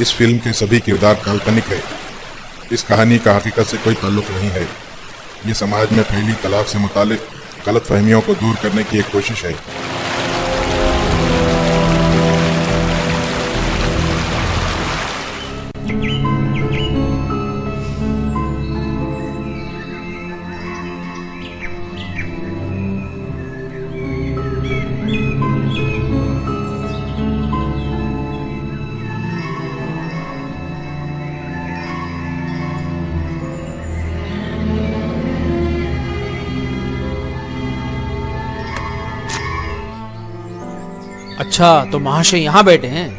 इस फिल्म के सभी किरदार काल्पनिक है। इस कहानी का हकीकत से कोई ताल्लुक नहीं है। ये समाज में फैली तलाक से मुतालिक गलतफहमियों को दूर करने की एक कोशिश है। अच्छा, तो महाशय यहाँ बैठे हैं?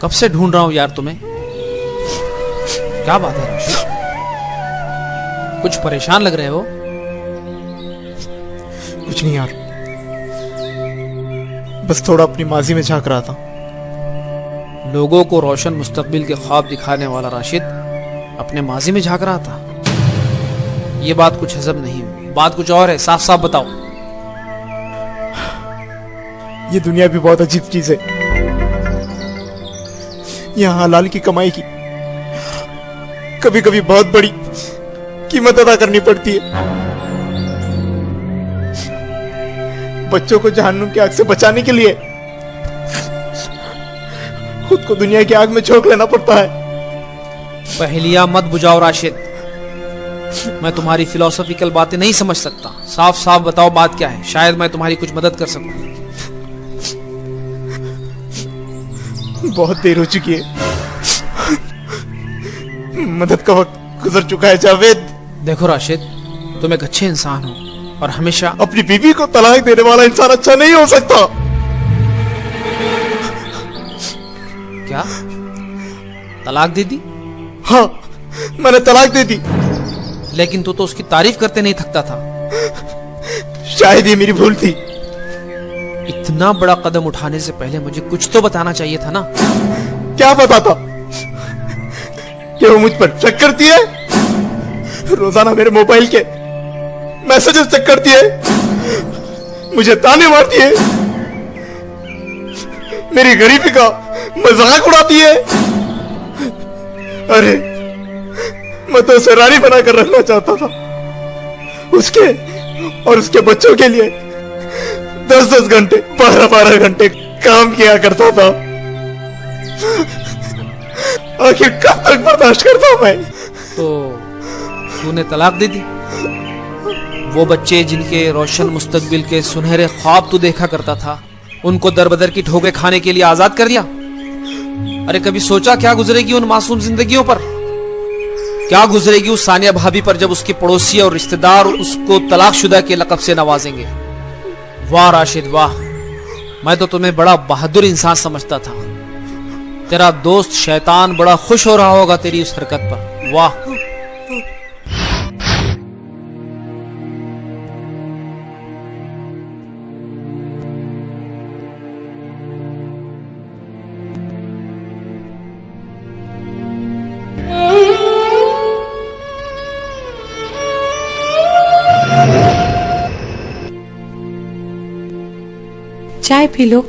कब से ढूंढ रहा हूं यार तुम्हें। क्या बात है राशिद, कुछ परेशान लग रहे हो? कुछ नहीं यार, बस थोड़ा अपनी माजी में झांक रहा था। लोगों को रोशन मुस्तकबिल के ख्वाब दिखाने वाला राशिद अपने माजी में झांक रहा था। ये बात कुछ हजम नहीं हुई। बात कुछ और है, साफ साफ बताओ। ये दुनिया भी बहुत अजीब चीज है। यहाँ हलाल की कमाई की कभी कभी बहुत बड़ी कीमत अदा करनी पड़ती है। बच्चों को जहन्नुम की आग से बचाने के लिए खुद को दुनिया की आग में झोंक लेना पड़ता है। पहेलियां मत बुझाओ राशिद, मैं तुम्हारी फिलोसॉफिकल बातें नहीं समझ सकता। साफ साफ बताओ बात क्या है, शायद मैं तुम्हारी कुछ मदद कर सकूं। बहुत देर हो चुकी है, मदद का वक्त गुजर चुका है जावेद। देखो राशिद, तुम एक अच्छे इंसान हो और हमेशा अपनी बीवी को तलाक देने वाला इंसान अच्छा नहीं हो सकता। क्या तलाक दे दी? हाँ, मैंने तलाक दे दी। लेकिन तू तो उसकी तारीफ करते नहीं थकता था। शायद ये मेरी भूल थी। इतना बड़ा कदम उठाने से पहले मुझे कुछ तो बताना चाहिए था ना। क्या बताता? क्या वो मुझ पर चेक करती है? रोजाना मेरे मोबाइल के मैसेजेस चेक करती है, मुझे ताने मारती है, मेरी गरीबी का मजाक उड़ाती है। अरे, मैं तो उसे रानी बनाकर रखना चाहता था। उसके और उसके बच्चों के लिए 10-10 घंटे 12-12 घंटे काम किया करता था। आखिर कब तक बर्दाश्त करता मैं? तो तूने तलाक दे दी? वो बच्चे जिनके रोशन मुस्तकबिल के सुनहरे ख्वाब तू देखा करता था, उनको दरबदर की ठोके खाने के लिए आजाद कर दिया? अरे कभी सोचा क्या गुजरेगी उन मासूम जिंदगियों पर? क्या गुजरेगी उस सानिया भाभी पर जब उसके पड़ोसी और रिश्तेदार उसको तलाकशुदा के लक़ब से नवाजेंगे? वाह राशिद वाह, मैं तो तुम्हें बड़ा बहादुर इंसान समझता था। तेरा दोस्त शैतान बड़ा खुश हो रहा होगा तेरी उस हरकत पर। वाह। चाय पी लो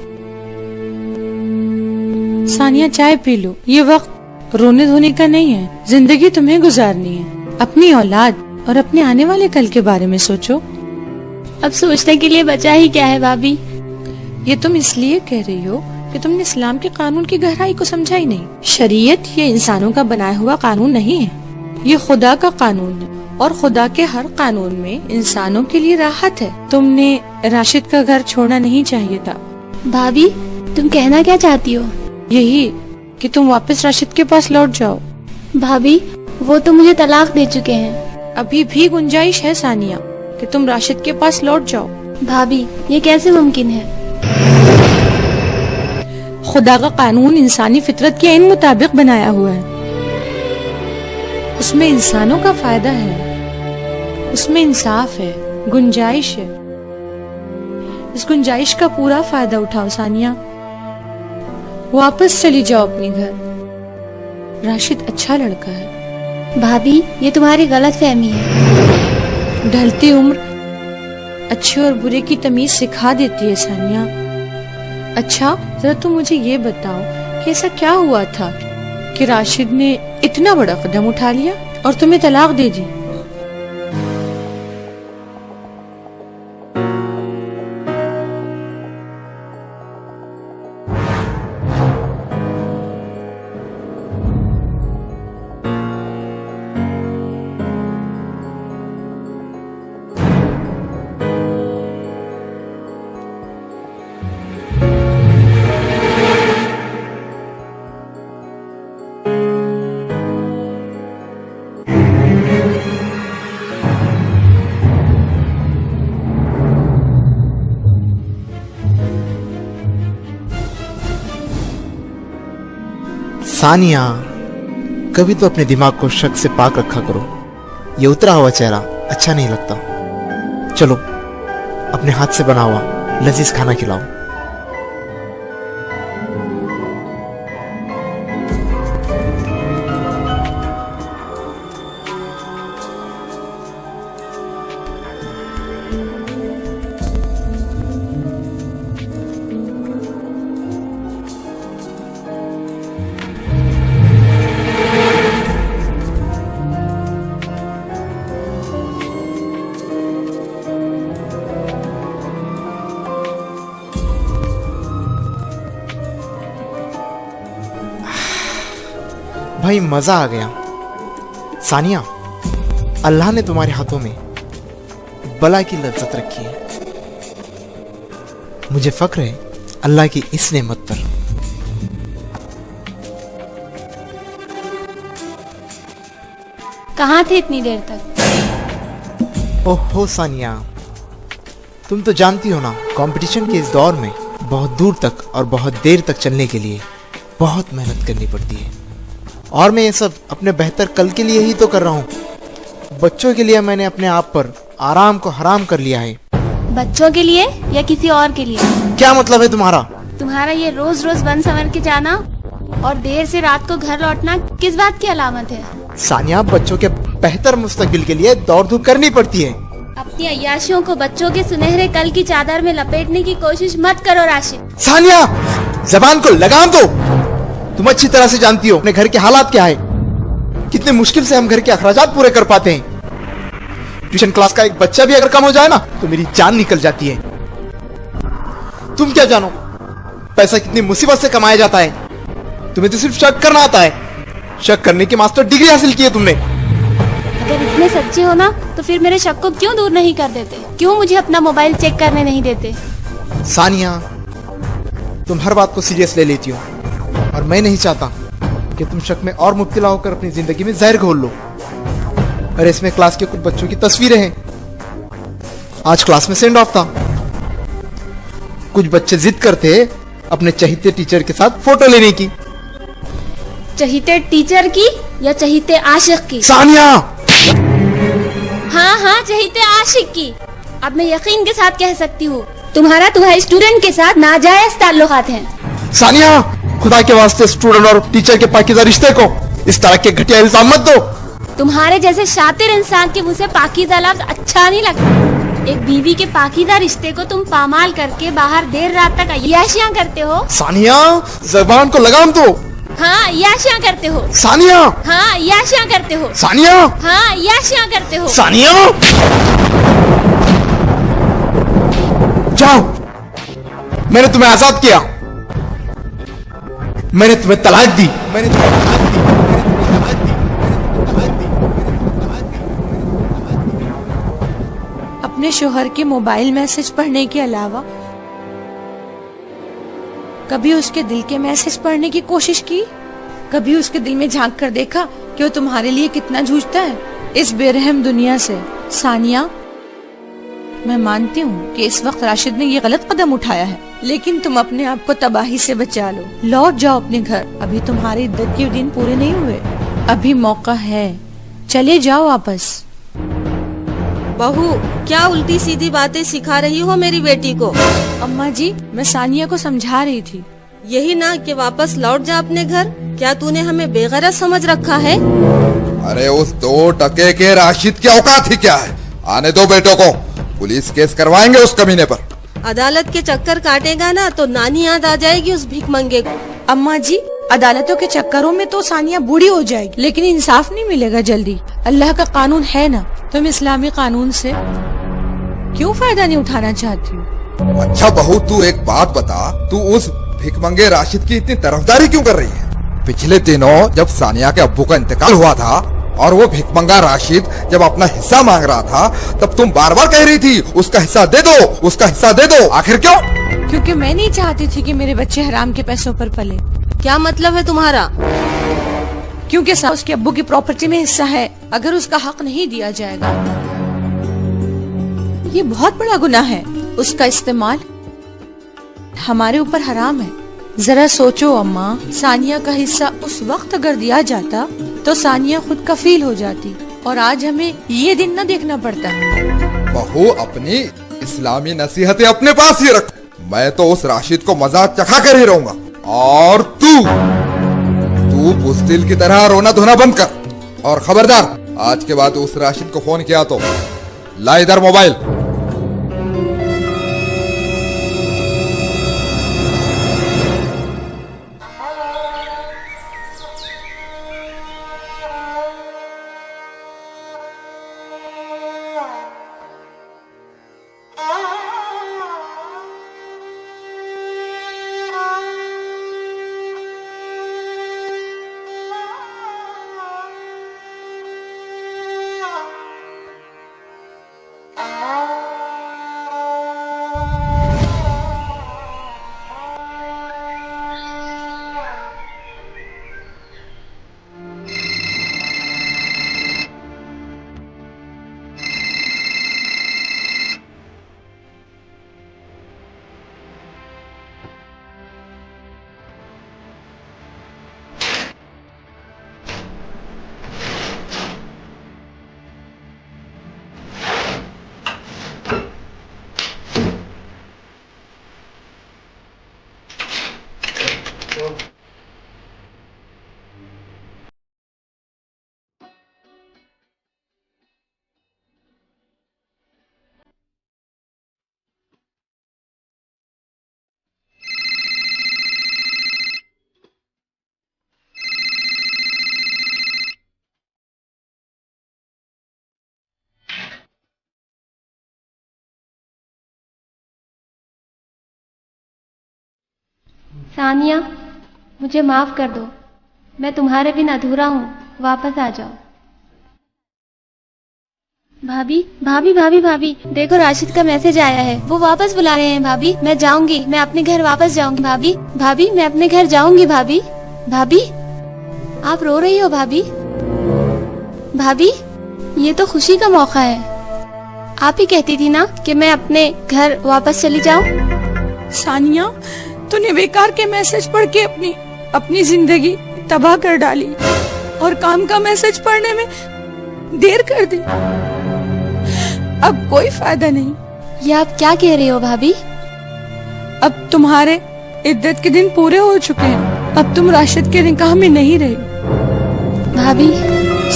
सानिया, चाय पी लो। ये वक्त रोने धोने का नहीं है, जिंदगी तुम्हें गुजारनी है। अपनी औलाद और अपने आने वाले कल के बारे में सोचो। अब सोचने के लिए बचा ही क्या है भाभी? ये तुम इसलिए कह रही हो कि तुमने इस्लाम के कानून की गहराई को समझा ही नहीं। शरीयत ये इंसानों का बनाया हुआ कानून नहीं है, ये खुदा का कानून है, और खुदा के हर कानून में इंसानों के लिए राहत है। तुमने राशिद का घर छोड़ना नहीं चाहिए था। भाभी, तुम कहना क्या चाहती हो? यही कि तुम वापस राशिद के पास लौट जाओ। भाभी, वो तो मुझे तलाक दे चुके हैं। अभी भी गुंजाइश है सानिया कि तुम राशिद के पास लौट जाओ। भाभी, ये कैसे मुमकिन है? खुदा का कानून इंसानी फितरत के इन मुताबिक बनाया हुआ है। उसमें इंसानों का फायदा है, उसमें इंसाफ है, गुंजाइश है। इस गुंजाइश का पूरा फायदा उठाओ सानिया। वापस चली जाओ अपने घर। राशिद अच्छा लड़का है। भाभी, ये तुम्हारी गलत फहमी है। ढलती उम्र अच्छे और बुरे की तमीज सिखा देती है सानिया। अच्छा, जरा तुम मुझे ये बताओ ऐसा क्या हुआ था कि राशिद ने इतना बड़ा कदम उठा लिया और तुम्हें तलाक दे दी? सानिया, कभी तो अपने दिमाग को शक से पाक रखा करो। ये उतरा हुआ चेहरा अच्छा नहीं लगता। चलो अपने हाथ से बना हुआ लजीज खाना खिलाओ। भाई मजा आ गया। सानिया, अल्लाह ने तुम्हारे हाथों में बला की लज्जत रखी है। मुझे फक्र है अल्लाह की इस नेमत पर। कहाँ थे इतनी देर तक? ओहो सानिया, तुम तो जानती हो ना, कंपटीशन के इस दौर में बहुत दूर तक और बहुत देर तक चलने के लिए बहुत मेहनत करनी पड़ती है। और मैं ये सब अपने बेहतर कल के लिए ही तो कर रहा हूँ। बच्चों के लिए मैंने अपने आप पर आराम को हराम कर लिया है। बच्चों के लिए या किसी और के लिए? क्या मतलब है तुम्हारा? तुम्हारा ये रोज रोज बन संवर के जाना और देर से रात को घर लौटना किस बात की अलामत है? सानिया, बच्चों के बेहतर मुस्तकबिल के लिए दौड़ धूप करनी पड़ती है। अपनी अय्याशियों को बच्चों के सुनहरे कल की चादर में लपेटने की कोशिश मत करो राशिद। सानिया, जबान को लगाम दो। तुम अच्छी तरह से जानती हो अपने घर के हालात क्या है, कितने मुश्किल से हम घर के अखराजात पूरे कर पाते हैं। ट्यूशन क्लास का एक बच्चा भी अगर कम हो जाए ना तो मेरी जान निकल जाती है। तुम क्या जानो पैसा कितनी मुसीबत से कमाया जाता है। तुम्हें तो सिर्फ शक करना आता है। शक करने की मास्टर डिग्री हासिल की है तुमने। अगर इतने सच्चे हो ना तो फिर मेरे शक को क्यों दूर नहीं कर देते? क्यों मुझे अपना मोबाइल चेक करने नहीं देते? सानिया, तुम हर बात को सीरियस ले लेती हो और मैं नहीं चाहता कि तुम शक में और मुब्तला होकर अपनी जिंदगी में जहर घोल लो। और इसमें क्लास के कुछ बच्चों की तस्वीरें हैं। आज क्लास में सेंड ऑफ था। कुछ बच्चे जिद करते अपने चहीते टीचर के साथ फोटो लेने की। चहीते टीचर की या चहीते आशिक की? सानिया, हाँ हाँ, चहीते आशिक की। अब मैं यकीन के साथ कह सकती हूँ तुम्हारा तुम्हारे स्टूडेंट के साथ नाजायज ताल्लुकात हैं। सानिया, खुदा के वास्ते स्टूडेंट और टीचर के पाकीज़ा रिश्ते को इस तरह के घटिया इल्जाम मत दो। तुम्हारे जैसे शातिर इंसान के मुंह से पाकीज़ा लफ्ज अच्छा नहीं लगता। एक बीवी के पाकीज़ा रिश्ते को तुम पामाल करके बाहर देर रात तक अय्याशियां करते हो। सानिया, जबान को लगाम दो। हाँ, अय्याशियां करते हो। सानिया, हाँ, अय्याशियां करते हो। सानिया, हाँ, अय्याशियां करते हो। सानिया, जाओ। मैंने तुम्हें आजाद किया। मैंने तुम्हें तलाक दी। मैंने तुम्हें तलाक दी। अपने शोहर के मोबाइल मैसेज पढ़ने के अलावा कभी उसके दिल के मैसेज पढ़ने की कोशिश की? कभी उसके दिल में झांक कर देखा कि वो तुम्हारे लिए कितना जूझता है इस बेरहम दुनिया से? सानिया, मैं मानती हूँ कि इस वक्त राशिद ने ये गलत कदम उठाया है, लेकिन तुम अपने आप को तबाही से बचा लो। लौट जाओ अपने घर। अभी तुम्हारी इद्दत के दिन पूरे नहीं हुए। अभी मौका है, चले जाओ वापस। बहू, क्या उल्टी सीधी बातें सिखा रही हो मेरी बेटी को? अम्मा जी, मैं सानिया को समझा रही थी। यही ना कि वापस लौट जा अपने घर। क्या तूने हमें बेगरज समझ रखा है? अरे उस 2 टके के राशिद की औकात ही क्या है? आने दो बेटों को, पुलिस केस करवाएंगे उस कमीने पर। अदालत के चक्कर काटेगा ना तो नानी याद आ जाएगी उस भीख मंगे को। अम्मा जी, अदालतों के चक्करों में तो सानिया बूढ़ी हो जाएगी, लेकिन इंसाफ नहीं मिलेगा जल्दी। अल्लाह का कानून है ना, तुम इस्लामी कानून से क्यों फायदा नहीं उठाना चाहती हो? अच्छा बहू, तू एक बात बता, तू उस भिखमंगे राशिद की इतनी तरफदारी क्यों कर रही है? पिछले दिनों जब सानिया के अब्बू का इंतकाल हुआ था और वो भिखमंगा राशिद जब अपना हिस्सा मांग रहा था, तब तुम बार बार कह रही थी उसका हिस्सा दे दो, उसका हिस्सा दे दो। आखिर क्यों? क्योंकि मैं नहीं चाहती थी कि मेरे बच्चे हराम के पैसों पर पले। क्या मतलब है तुम्हारा? क्योंकि उसके अब्बू की प्रॉपर्टी में हिस्सा है, अगर उसका हक नहीं दिया जाएगा ये बहुत बड़ा गुनाह है। उसका इस्तेमाल हमारे ऊपर हराम है। जरा सोचो अम्मा, सानिया का हिस्सा उस वक्त अगर दिया जाता तो सानिया खुद कफील हो जाती और आज हमें ये दिन न देखना पड़ता। बहू, अपनी इस्लामी नसीहतें अपने पास ही रख। मैं तो उस राशिद को मजाक चखा कर ही रहूंगा। और तू बुज़दिल की तरह रोना धोना बंद कर। और खबरदार, आज के बाद उस राशिद को फोन किया तो ला इधर मोबाइल। सानिया, मुझे माफ कर दो, मैं तुम्हारे बिना अधूरा हूँ, वापस आ जाओ। भाभी भाभी भाभी भाभी, देखो राशिद का मैसेज आया है, वो वापस बुला रहे हैं। भाभी मैं जाऊंगी, मैं अपने घर वापस जाऊंगी। भाभी भाभी मैं अपने घर जाऊंगी। भाभी भाभी आप रो रही हो? भाभी भाभी ये तो खुशी का मौका है, आप ही कहती थी ना कि मैं अपने घर वापस चली जाऊं। सानिया, तूने बेकार के मैसेज पढ़ के अपनी जिंदगी तबाह कर डाली और काम का मैसेज पढ़ने में देर कर दी। अब कोई फायदा नहीं। ये आप क्या कह रही हो भाभी? अब तुम्हारे इद्दत के दिन पूरे हो चुके हैं, अब तुम राशिद के निकाह में नहीं रही। भाभी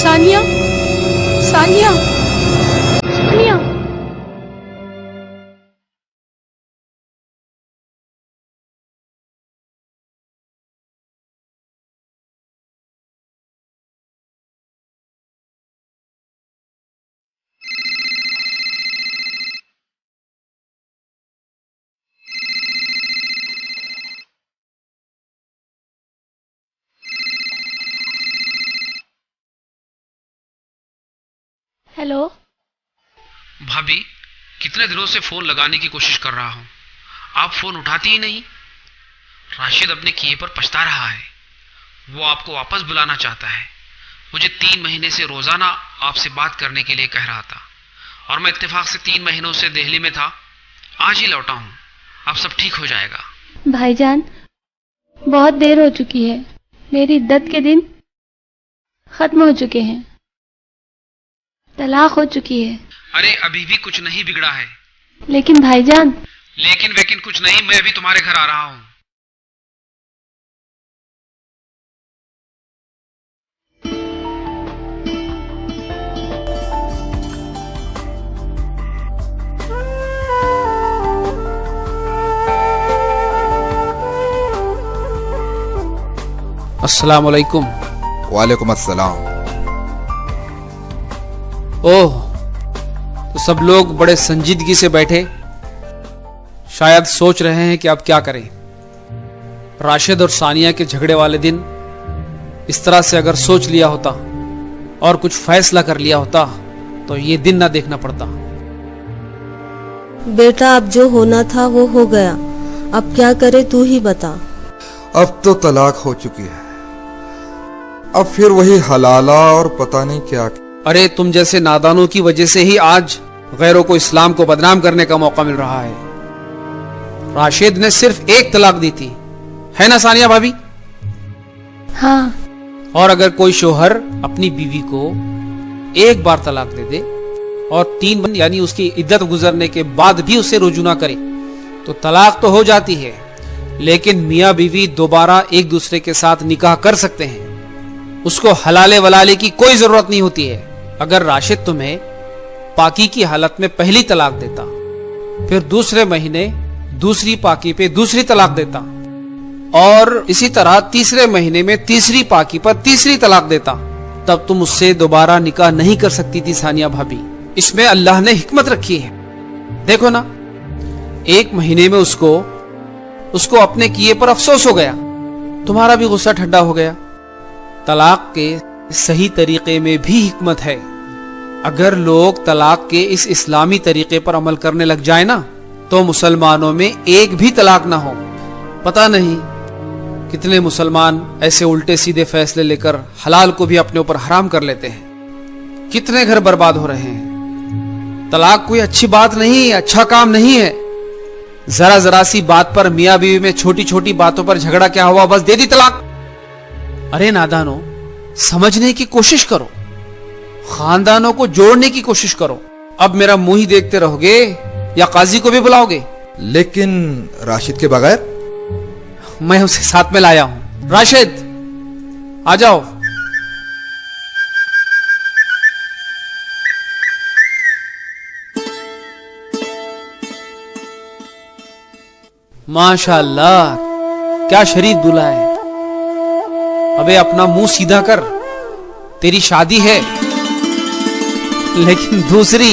सानिया, सानिया, सानिया। हेलो भाभी, कितने दिनों से फोन लगाने की कोशिश कर रहा हूँ, आप फोन उठाती ही नहीं। राशिद अपने किए पर पछता रहा है, वो आपको वापस बुलाना चाहता है। मुझे 3 महीने से रोजाना आपसे बात करने के लिए कह रहा था और मैं इत्तेफाक से 3 महीनों से दिल्ली में था, आज ही लौटा हूँ। अब सब ठीक हो जाएगा। भाईजान, बहुत देर हो चुकी है, मेरी इद्दत के दिन खत्म हो चुके हैं, तलाक हो चुकी है। अरे अभी भी कुछ नहीं बिगड़ा है। लेकिन भाईजान, लेकिन वेकिन कुछ नहीं, मैं भी तुम्हारे घर आ रहा हूँ। अस्सलाम वालेकुम। वालेकुम अस्सलाम। ओह, तो सब लोग बड़े संजीदगी से बैठे, शायद सोच रहे हैं कि अब क्या करें। राशिद और सानिया के झगड़े वाले दिन इस तरह से अगर सोच लिया होता और कुछ फैसला कर लिया होता तो ये दिन ना देखना पड़ता। बेटा अब जो होना था वो हो गया, अब क्या करे तू ही बता। अब तो तलाक हो चुकी है, अब फिर वही हलाला और पता नहीं क्या। अरे तुम जैसे नादानों की वजह से ही आज गैरों को इस्लाम को बदनाम करने का मौका मिल रहा है। राशिद ने सिर्फ एक तलाक दी थी, है ना सानिया भाभी? हाँ। और अगर कोई शोहर अपनी बीवी को एक बार तलाक दे दे और 3 यानी उसकी इद्दत गुजरने के बाद भी उसे रुजू ना करे तो तलाक तो हो जाती है, लेकिन मियाँ बीवी दोबारा एक दूसरे के साथ निकाह कर सकते हैं। उसको हलाले वलाले की कोई जरूरत नहीं होती है। अगर राशिद तुम्हें पाकी की हालत में पहली तलाक देता, फिर दूसरे महीने दूसरी पाकी पे दूसरी तलाक देता और इसी तरह तीसरे महीने में तीसरी पाकी पर तीसरी तलाक देता, तब तुम उससे दोबारा निकाह नहीं कर सकती थी सानिया भाभी। इसमें अल्लाह ने हिकमत रखी है। देखो ना, 1 महीने में उसको अपने किए पर अफसोस हो गया, तुम्हारा भी गुस्सा ठंडा हो गया। तलाक के सही तरीके में भी हिकमत है। अगर लोग तलाक के इस इस्लामी तरीके पर अमल करने लग जाए ना, तो मुसलमानों में एक भी तलाक ना हो। पता नहीं कितने मुसलमान ऐसे उल्टे सीधे फैसले लेकर हलाल को भी अपने ऊपर हराम कर लेते हैं। कितने घर बर्बाद हो रहे हैं। तलाक कोई अच्छी बात नहीं, अच्छा काम नहीं है। जरा जरा सी बात पर मियाँ बीवी में छोटी छोटी बातों पर झगड़ा क्या हुआ, बस दे दी तलाक। अरे नादानो, समझने की कोशिश करो, खानदानों को जोड़ने की कोशिश करो। अब मेरा मुंह ही देखते रहोगे या काजी को भी बुलाओगे? लेकिन राशिद के बगैर? मैं उसे साथ में लाया हूं। राशिद, आ जाओ। माशाअल्लाह, क्या शरीफ दूल्हा है। अबे अपना मुंह सीधा कर, तेरी शादी है लेकिन दूसरी।